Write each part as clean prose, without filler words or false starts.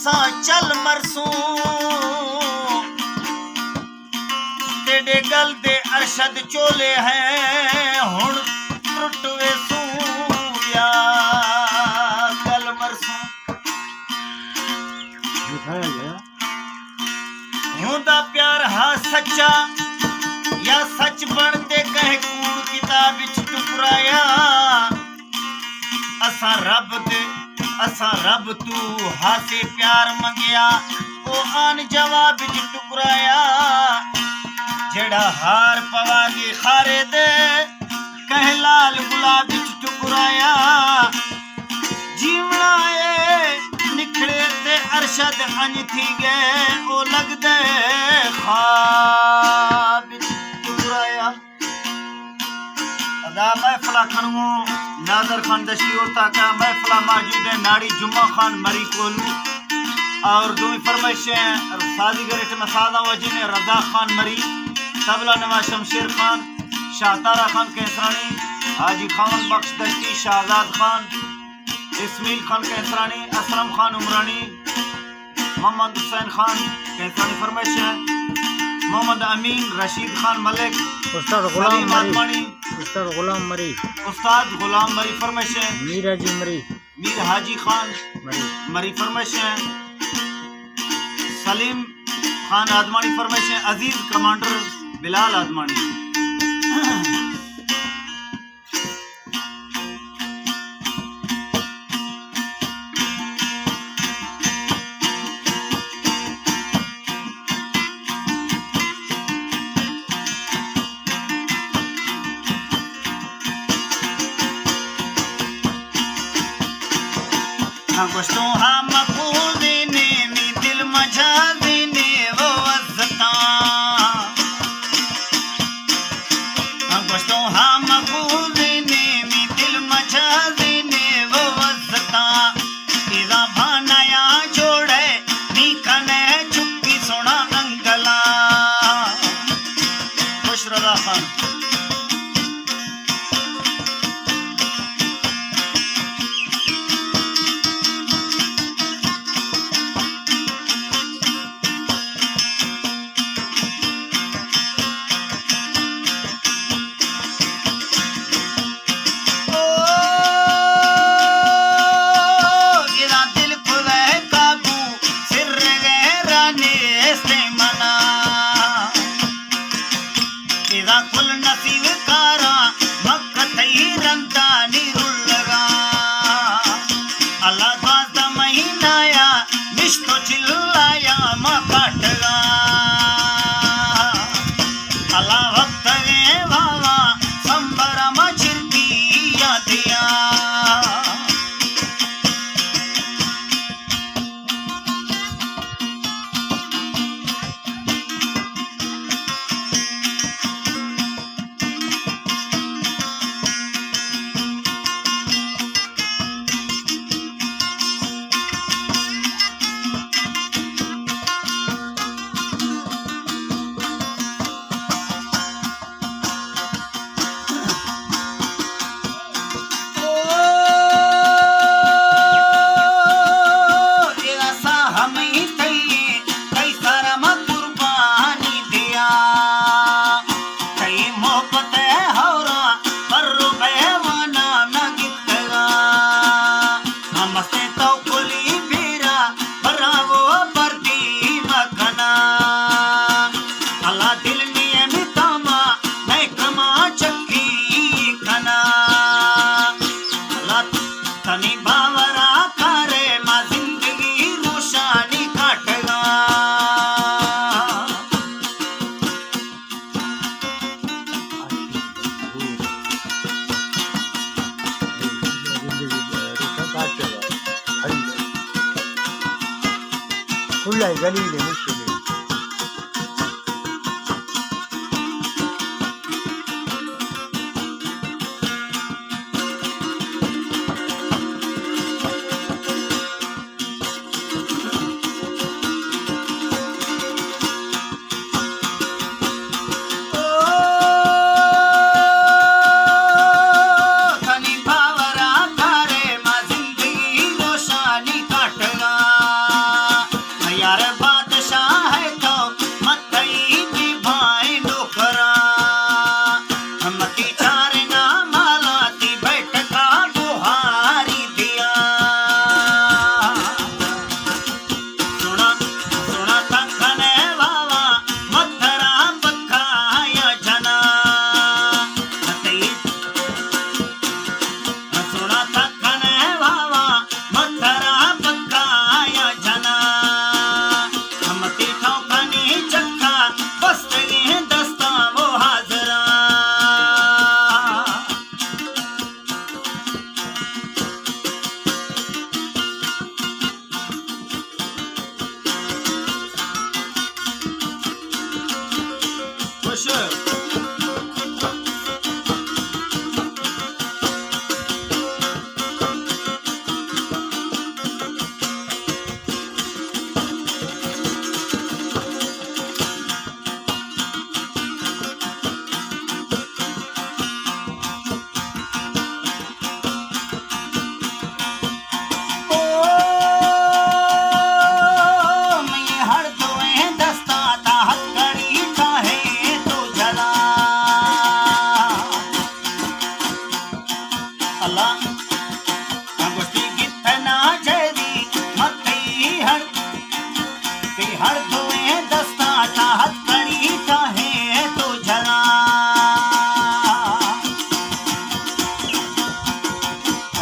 असा चल मरसूं तेरे गल दे अरशद चोले हैं हुण टुटवे सूं या गल मरसूं हुंदा प्यार हा सच्चा या सच बनते कह कूड़ किताब विच टुकराया असा रब तू हासे प्यार मंगया ओ आन जवाब विच टुकराया जेड़ा हार पवा के खारे दे कह लाल गुलाब विच टुकराया जीवना ए निखड़े ते अरशद अंज थी गए ओ लगदे ख्वाब विच टुकराया अदा महफिला खनमो नादर खान दश्ती और ताका महफिला मौजूद है नाड़ी जुम्मा खान मरी कोलू और दूसरी फरमाइशें साजीगर में सादा वजी ने रजा खान मरी तबला नवाज शमशेर खान शाहतारा खान कैसरानी हाजी खान बख्श दश्ती शाहजाद खान इस्माइल खान कैसरानी असलम खान उमरानी मोहम्मद हुसैन खान कैसरानी फरमाइशें मोहम्मद अमीन रशीद खान मलिक उस्ताद गुलाम मरी फरमाइशें मीर हाजी खान मरी फरमाइशें सलीम खान आदमानी फरमाइशें अजीज कमांडर बिलाल आदमानी गोश्तों हम मकूदने मी दिल मजा देने वो वज़ता गोश्तों हम मकूदने मी दिल मजा देने वो वज़ता इदा भानाया जोड़े नी कने चुप्पी सोना अंगला खुश रजा खान गली अल्लाह अंगुष्ठी गितना जदी मत्ती हर धोए दस्ता ताहत कड़ी चाहे तो जला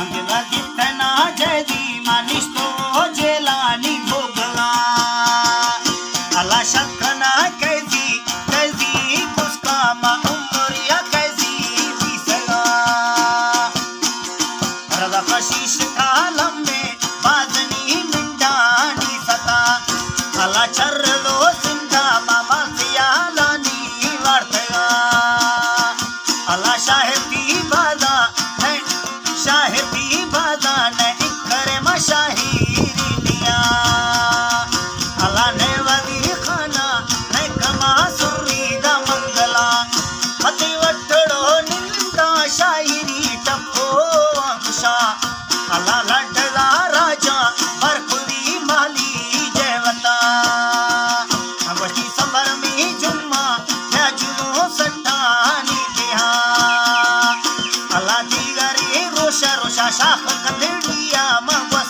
अंगला गितना जदी मानिश तो जेलानी भोगला अल्लाह शक्ना कैसी कैसी उसका मा उमरिया कैसी बीसला रजा कशिश कालम में बाजनी मिंडानी सता अल्लाह चर्लो सिंधा मामा सियालानी वार्तगा अल्लाह शाहिदी बादा ने इकरे मशाहिरी दिया अल्लाह ने वदी खाना ने कमा सुरीदा मंगला हती वटड़ो निंदा शायरी टप्पो अंकुशा अल्लाह लड्डदा राजा बरखुदी माली जयवता अंगुष्ठी संबर में जुम्मा या जुलो सट्टानी दिया अल्लाह दी गरी रोशा रोशा शाख कलड़िया मंगवा